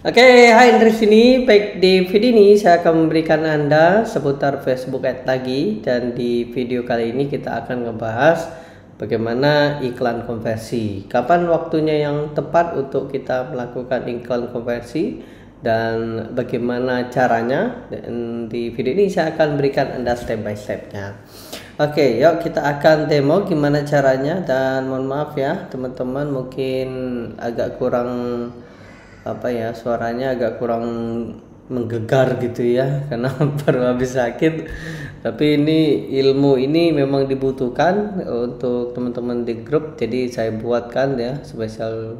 Oke, hai Indri sini. Baik, di video ini saya akan memberikan Anda seputar Facebook Ads lagi, dan di video kali ini kita akan ngebahas bagaimana iklan konversi. Kapan waktunya yang tepat untuk kita melakukan iklan konversi dan bagaimana caranya. Dan di video ini saya akan berikan Anda step by stepnya. Oke, yuk kita akan demo gimana caranya, dan mohon maaf ya teman-teman, mungkin agak kurang suaranya agak kurang menggegar gitu ya, karena baru habis sakit. Tapi ini ilmu ini memang dibutuhkan untuk teman-teman di grup, jadi saya buatkan ya spesial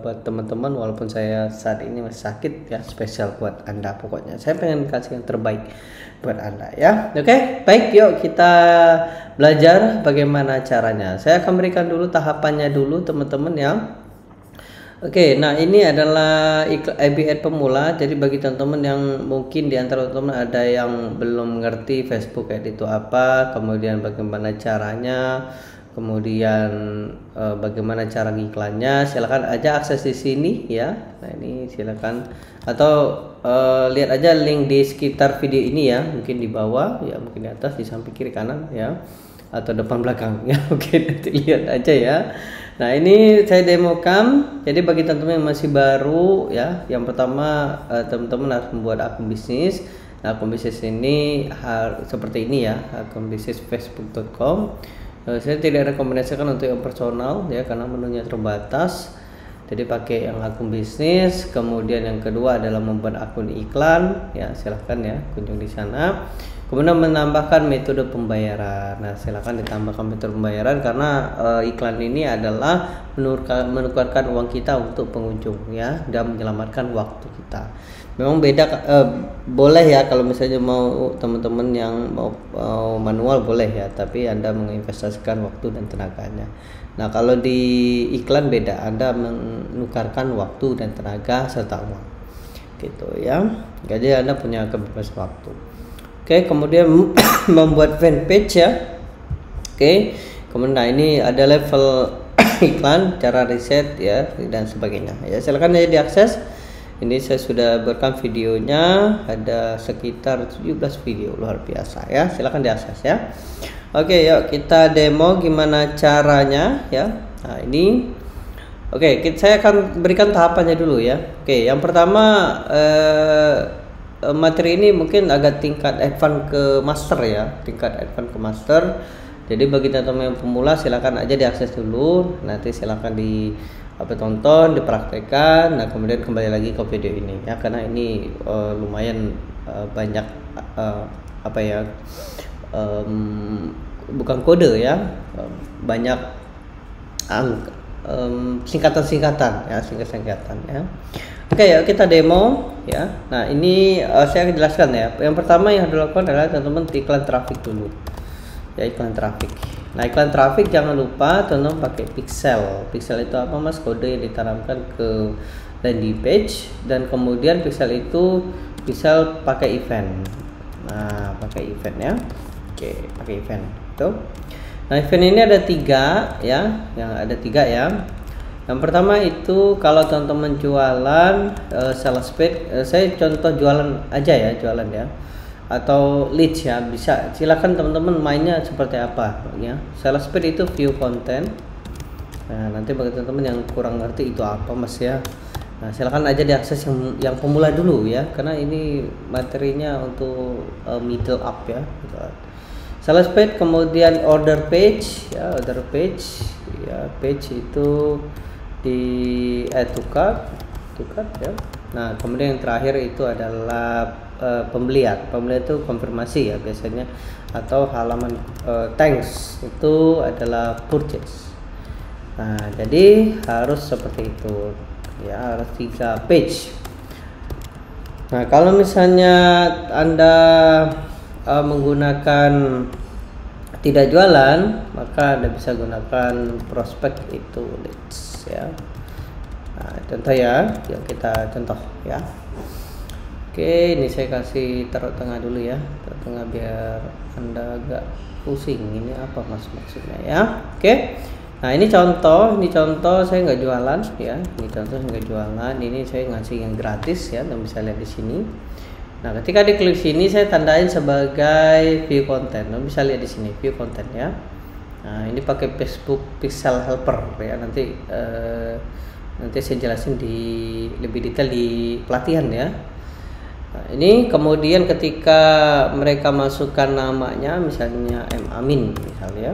buat teman-teman, walaupun saya saat ini masih sakit ya, spesial buat Anda. Pokoknya saya pengen kasih yang terbaik buat Anda ya. Oke, baik, yuk kita belajar bagaimana caranya. Saya akan berikan dulu tahapannya dulu teman-teman ya. Oke, nah ini adalah IB Ad pemula. Jadi bagi teman-teman yang mungkin di antara teman-teman ada yang belum mengerti Facebook Ad itu apa, kemudian bagaimana caranya, kemudian bagaimana cara ngiklannya, silakan aja akses di sini ya. Nah ini silakan, atau lihat aja link di sekitar video ini ya, mungkin di bawah ya, mungkin di atas, di samping kiri kanan ya, atau depan belakang ya. Oke, nanti lihat aja ya. Nah ini saya demokan. Jadi bagi teman-teman yang masih baru ya, yang pertama teman-teman harus membuat akun bisnis. Nah, akun bisnis ini seperti ini ya, akun bisnis facebook.com. Saya tidak rekomendasikan untuk yang personal ya, karena menunya terbatas. Jadi pakai yang akun bisnis. Kemudian yang kedua adalah membuat akun iklan ya, silahkan ya kunjung di sana. Kemudian menambahkan metode pembayaran. Nah, silakan ditambahkan metode pembayaran, karena iklan ini adalah menukarkan uang kita untuk pengunjung ya, dan menyelamatkan waktu kita. Memang beda, boleh ya kalau misalnya mau teman-teman yang mau manual boleh ya, tapi Anda menginvestasikan waktu dan tenaganya. Nah, kalau di iklan beda, Anda menukarkan waktu dan tenaga serta uang. Gitu ya. Jadi Anda punya kebebasan waktu. Oke, kemudian membuat fanpage ya. Oke, kemudian nah ini ada level iklan, cara riset ya, dan sebagainya ya. Silakan aja diakses. Ini saya sudah buatkan videonya, ada sekitar 17 video, luar biasa ya. Silakan diakses ya. Oke, yuk kita demo gimana caranya ya. Nah ini, oke, saya akan berikan tahapannya dulu ya. Oke, yang pertama materi ini mungkin agak tingkat advance ke master ya, tingkat advance ke master. Jadi bagi teman-teman yang pemula silakan aja diakses dulu, nanti silakan tonton, dipraktekkan. Nah kemudian kembali lagi ke video ini ya, karena ini lumayan banyak bukan kode ya, banyak singkatan-singkatan ya, singkatan ya. Oke, ya kita demo ya. Nah ini saya akan jelaskan ya. Yang pertama yang harus dilakukan adalah teman-teman iklan traffic dulu ya, iklan traffic. Nah iklan traffic jangan lupa teman-teman pakai pixel. Pixel itu apa mas? Kode yang ditanamkan ke landing page, dan kemudian pixel itu pixel pakai event. Nah pakai event ya. Oke, pakai event itu. Nah event ini ada 3 ya, yang ada 3 ya. Yang pertama itu kalau teman-teman jualan sales page, saya contoh jualan aja ya, jualan ya, atau leads ya, bisa. Silakan teman-teman mainnya seperti apa ya. Sales page itu view content. Nah nanti bagi teman-teman yang kurang ngerti itu apa mas ya, nah silakan aja diakses yang pemula dulu ya, karena ini materinya untuk middle up ya gitu. Sales page, kemudian order page ya, order page ya, page itu di add to cart ya. Nah kemudian yang terakhir itu adalah pembelian itu konfirmasi ya biasanya, atau halaman thanks itu adalah purchase. Nah jadi harus seperti itu ya, harus 3 page. Nah kalau misalnya Anda menggunakan tidak jualan, maka Anda bisa gunakan prospek itu leads ya. Nah, contoh ya, yuk kita contoh ya. Oke, ini saya kasih taruh tengah dulu ya, taruh tengah biar Anda agak pusing. Ini apa mas maksudnya ya? Oke, Nah ini contoh saya nggak jualan ya. Ini contoh saya nggak jualan. Ini saya ngasih yang gratis ya, teman bisa lihat di sini. Nah ketika diklik sini saya tandain sebagai view content. Teman bisa lihat di sini view content ya. Nah ini pakai Facebook Pixel Helper ya. Nanti saya jelasin di lebih detail di pelatihan ya. Nah, ini kemudian ketika mereka masukkan namanya, misalnya M Amin misalnya.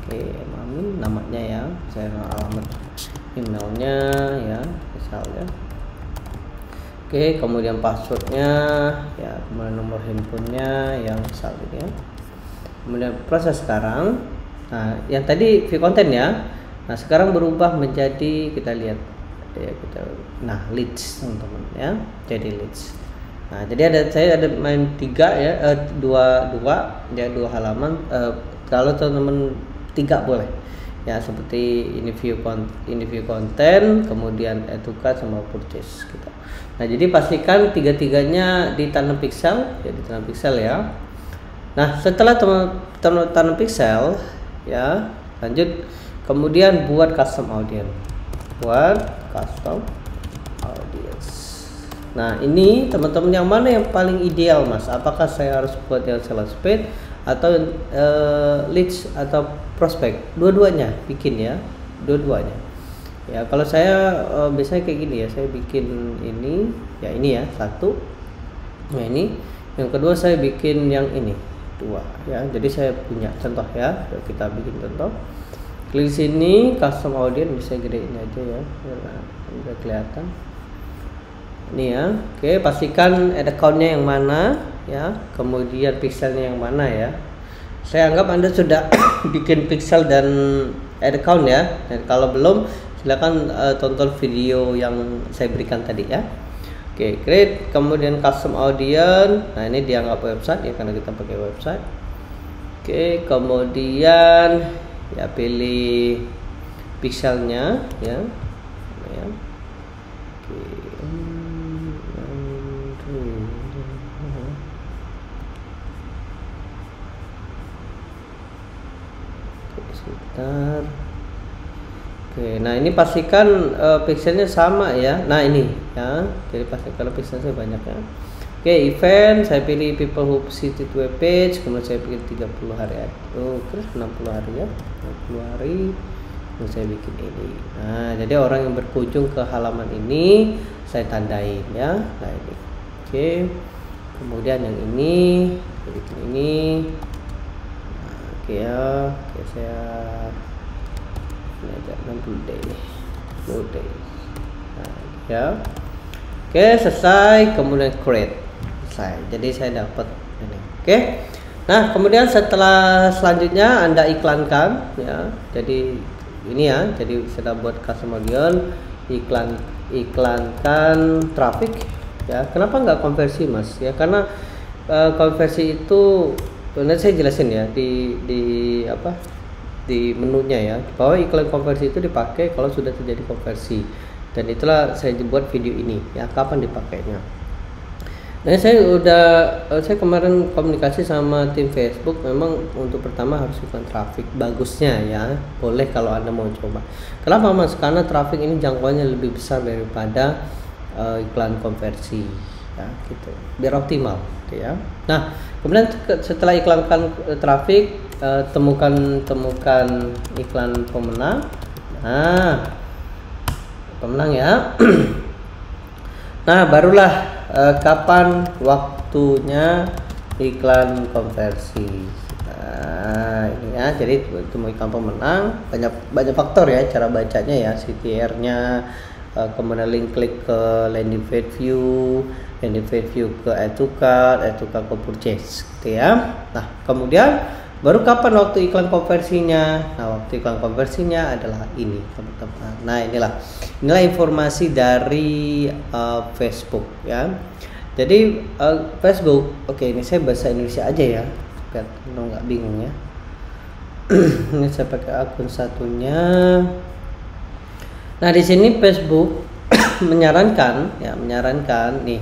Oke, M Amin namanya ya, saya alamat emailnya ya misalnya. Oke, kemudian passwordnya ya, kemudian nomor handphonenya yang misal ini ya. Kemudian proses sekarang, nah yang tadi view content ya, nah sekarang berubah menjadi kita lihat ya leads teman-teman ya, jadi leads. Nah jadi saya ada main dua halaman. Kalau teman-teman 3 boleh ya, seperti ini view content, kemudian educate sama purchase gitu. Nah jadi pastikan tiga-tiganya ditanam pixel ya, Nah setelah tanam pixel ya, lanjut kemudian buat custom audience. Nah ini teman-teman yang mana yang paling ideal mas? Apakah saya harus buat yang sales page atau leads atau prospek? Dua-duanya bikin ya, dua-duanya ya. Kalau saya biasanya kayak gini ya, saya bikin ini ya, ini ya satu, nah ini yang kedua saya bikin yang ini 2 ya. Jadi saya punya contoh ya, kita bikin contoh. Klik sini custom audience, bisa gedein aja ya biar udah kelihatan ini ya. Oke, pastikan ad account-nya yang mana ya, kemudian pixelnya yang mana ya. Saya anggap Anda sudah bikin pixel dan ad account ya. Dan kalau belum, silakan tonton video yang saya berikan tadi ya. Oke, create, kemudian custom audience. Nah ini dianggap website ya, karena kita pakai website. Oke, kemudian ya pilih pixelnya ya. Sebentar. Oke, nah ini pastikan pixelnya sama ya. Nah ini ya, jadi pasti kalau pixelnya banyak ya. Oke, event saya pilih people who visit web page, kemudian saya pilih 30 hari. Terus 60 hari ya, 60 hari. Kemudian saya bikin ini. Nah jadi orang yang berkunjung ke halaman ini saya tandain ya. Nah ini. Oke, kemudian yang ini saya bikin ini. Oke ya, oke saya ini aja 60 day. Nah, ya. Oke, selesai, kemudian create. Selesai. Jadi saya dapat ini. Oke. Nah, kemudian selanjutnya Anda iklankan ya. Jadi ini ya, jadi sudah buat custom audience, iklankan traffic ya. Kenapa nggak konversi, Mas? Ya karena konversi itu nanti saya jelasin ya di menunya ya, bahwa iklan konversi itu dipakai kalau sudah terjadi konversi, dan itulah saya buat video ini ya, kapan dipakainya. Nah saya kemarin komunikasi sama tim Facebook, memang untuk pertama harus iklan traffic bagusnya ya, boleh kalau Anda mau coba. Kenapa Mas? Karena traffic ini jangkauannya lebih besar daripada iklan konversi ya, gitu, biar optimal gitu ya. Nah kemudian setelah iklankan traffic, temukan iklan pemenang. Nah pemenang ya. Nah barulah kapan waktunya iklan konversi. Nah ini ya, jadi temu iklan pemenang, banyak faktor ya cara bacanya ya, CTR-nya, kemudian link klik ke landing page view ke add to cart ke purchase gitu ya. Nah kemudian baru kapan waktu iklan konversinya? Nah waktu iklan konversinya adalah ini teman-teman. Nah inilah informasi dari Facebook ya. Jadi Facebook, oke ini saya bahasa Indonesia aja ya biar nggak bingung ya. Ini saya pakai akun satunya. Nah di sini Facebook menyarankan nih,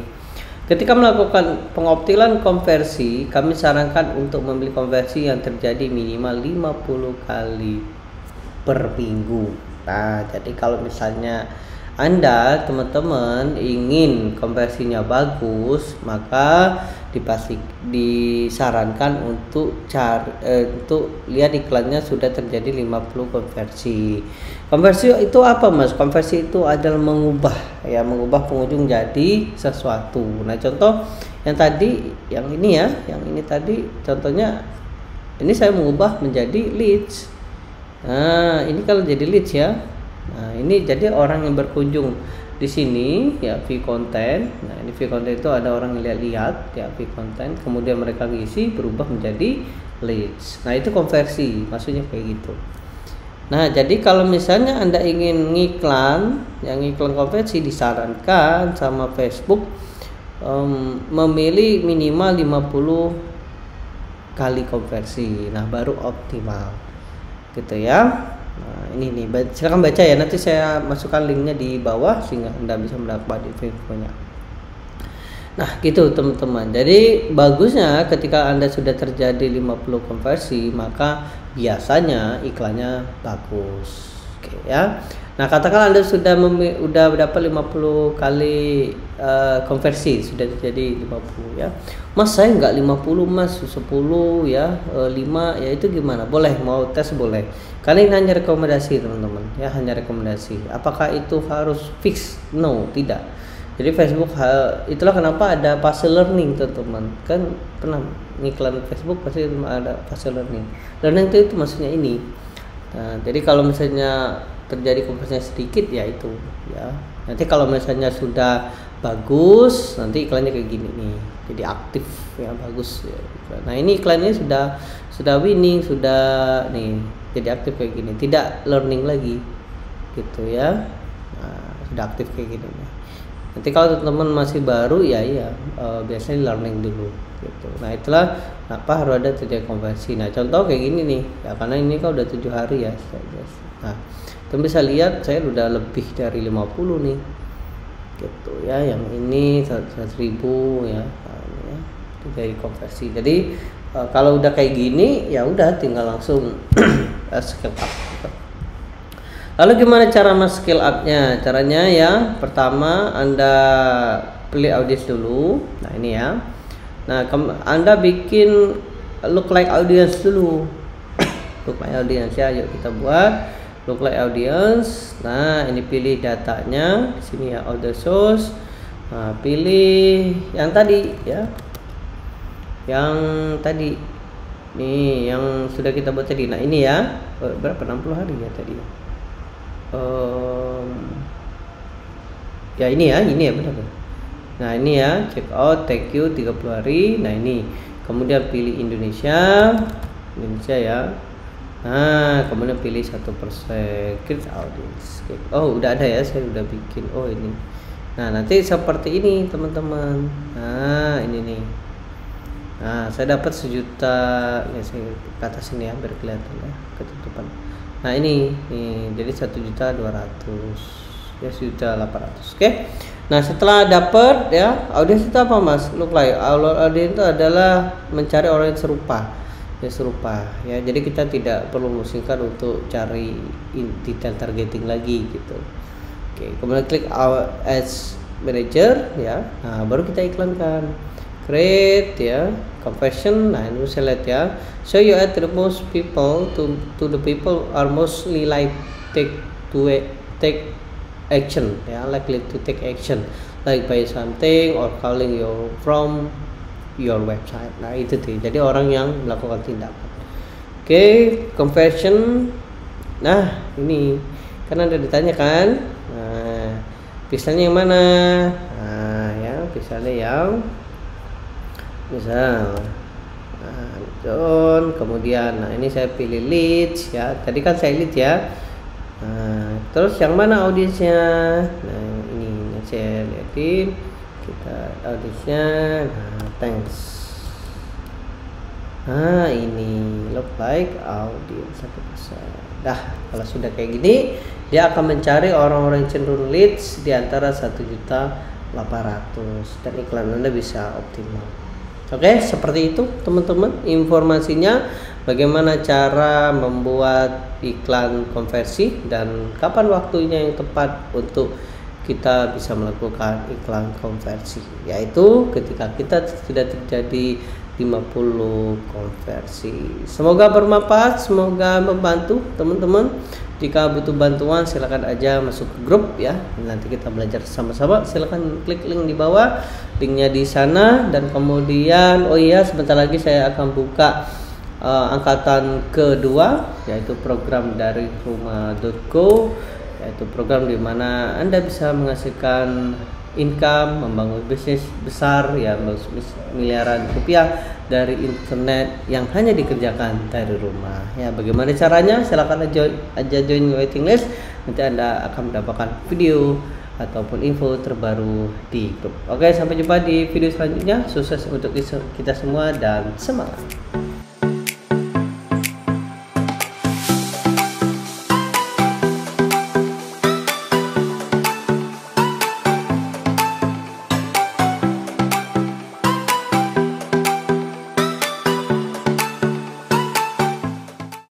ketika melakukan pengoptimalan konversi, kami sarankan untuk membeli konversi yang terjadi minimal 50 kali per minggu. Nah, jadi kalau misalnya Anda teman-teman ingin konversinya bagus, maka disarankan untuk untuk lihat iklannya sudah terjadi 50 konversi. Konversi itu apa, Mas? Konversi itu adalah mengubah pengunjung jadi sesuatu. Nah, contoh yang tadi, yang ini tadi contohnya, ini saya mengubah menjadi leads. Nah, ini kalau jadi leads ya. Nah, ini jadi orang yang berkunjung di sini ya, view konten. Nah, ini view konten itu ada orang yang lihat ya, view konten, kemudian mereka ngisi berubah menjadi leads. Nah, itu konversi, maksudnya kayak gitu. Nah, jadi kalau misalnya Anda ingin ngiklan konversi, disarankan sama Facebook memilih minimal 50 kali konversi. Nah, baru optimal. Gitu ya. Nah, ini nih, silakan baca ya, nanti saya masukkan linknya di bawah sehingga Anda bisa mendapat infonya. Nah, gitu teman-teman. Jadi bagusnya ketika Anda sudah terjadi 50 konversi, maka biasanya iklannya bagus. Oke ya. Nah, katakan Anda sudah dapat 50 kali konversi, sudah terjadi 50 ya. Mas, saya enggak 50, Mas, 10 ya, 5 ya, itu gimana? Boleh, mau tes boleh. Karena ini hanya rekomendasi teman-teman ya, hanya rekomendasi. Apakah itu harus fix? No, tidak. Jadi Facebook, itulah kenapa ada fase learning teman-teman. Kan pernah ngiklan Facebook pasti ada fase learning. Learning itu maksudnya ini. Nah, jadi kalau misalnya terjadi konversinya sedikit ya itu ya. Nanti kalau misalnya sudah bagus, nanti iklannya kayak gini nih. Jadi aktif ya, bagus ya. Nah, ini iklannya sudah winning, sudah nih. Jadi aktif kayak gini, tidak learning lagi gitu ya. Nah, sudah aktif kayak gini. Nanti kalau teman-teman masih baru ya biasanya learning dulu gitu. Nah, itulah kenapa harus ada terjadi konversi. Nah, contoh kayak gini nih ya, karena ini kan udah 7 hari ya. Nah, teman bisa lihat saya udah lebih dari 50 nih gitu ya. Yang ini 100.000 ya, dari konversi. Jadi kalau udah kayak gini ya udah tinggal langsung scale up gitu. Lalu gimana cara scale up-nya? Caranya ya, pertama Anda pilih audience dulu. Nah, ini ya. Nah, Anda bikin look like audience dulu. Look like audience ya, yuk kita buat look like audience. Nah, ini pilih datanya di sini ya, order source. Nah, pilih yang tadi ya. Yang tadi nih, yang sudah kita buat tadi. Nah, ini ya, berapa, 60 hari ya tadi ya. Ya ini ya benar. Nah, ini ya, check out, thank you 30 hari. Nah, ini kemudian pilih Indonesia ya. Nah, kemudian pilih 1% create audience. Oh, udah ada ya, saya udah bikin. Oh, ini. Nah, nanti seperti ini teman-teman. Nah, ini nih. Nah, saya dapat 1 juta ya, saya ke atas sini ya biar kelihatan ya, ketutupan. Nah, ini nih, jadi 1.200.000 ya, 1.800.000. Oke. Nah, setelah dapat ya, audiens itu apa, Mas? Look like audiens itu adalah mencari orang yang serupa ya. Jadi kita tidak perlu memusingkan untuk cari detail targeting lagi gitu. Oke, kemudian klik ads manager ya. Nah, baru kita iklankan. Create ya, conversion. Nah, ini saya lihat ya, so you add the most people to the people are mostly like take action ya, likely to take action like buy something or calling you from your website. Nah, itu tuh, jadi orang yang melakukan tindakan. Oke, conversion. Nah, ini karena ada ditanya kan. Nah, misalnya yang mana? Nah, ya, misalnya yang misal John, kemudian nah ini saya pilih leads ya, tadi kan saya lead ya. Nah, terus yang mana audiensnya? Nah, ini saya liatin, kita audiensnya. Nah, thanks. Nah, ini look like audience 1%. Dah, kalau sudah kayak gini, dia akan mencari orang-orang cenderung leads di antara 1.800.000 dan iklan Anda bisa optimal. Oke, seperti itu teman-teman informasinya bagaimana cara membuat iklan konversi dan kapan waktunya yang tepat untuk kita bisa melakukan iklan konversi, yaitu ketika kita sudah terjadi 50 konversi. Semoga bermanfaat, semoga membantu teman-teman. Jika butuh bantuan silakan aja masuk ke grup ya. Nanti kita belajar sama-sama. Silakan klik link di bawah, linknya di sana. Dan kemudian oh iya, sebentar lagi saya akan buka angkatan kedua, yaitu program dari rumah.co, yaitu program di mana Anda bisa menghasilkan income, membangun bisnis besar ya, miliaran rupiah dari internet yang hanya dikerjakan dari rumah ya. Bagaimana caranya? Silakan aja join waiting list, nanti Anda akan mendapatkan video ataupun info terbaru di grup. Oke, sampai jumpa di video selanjutnya. Sukses untuk kita semua dan semangat.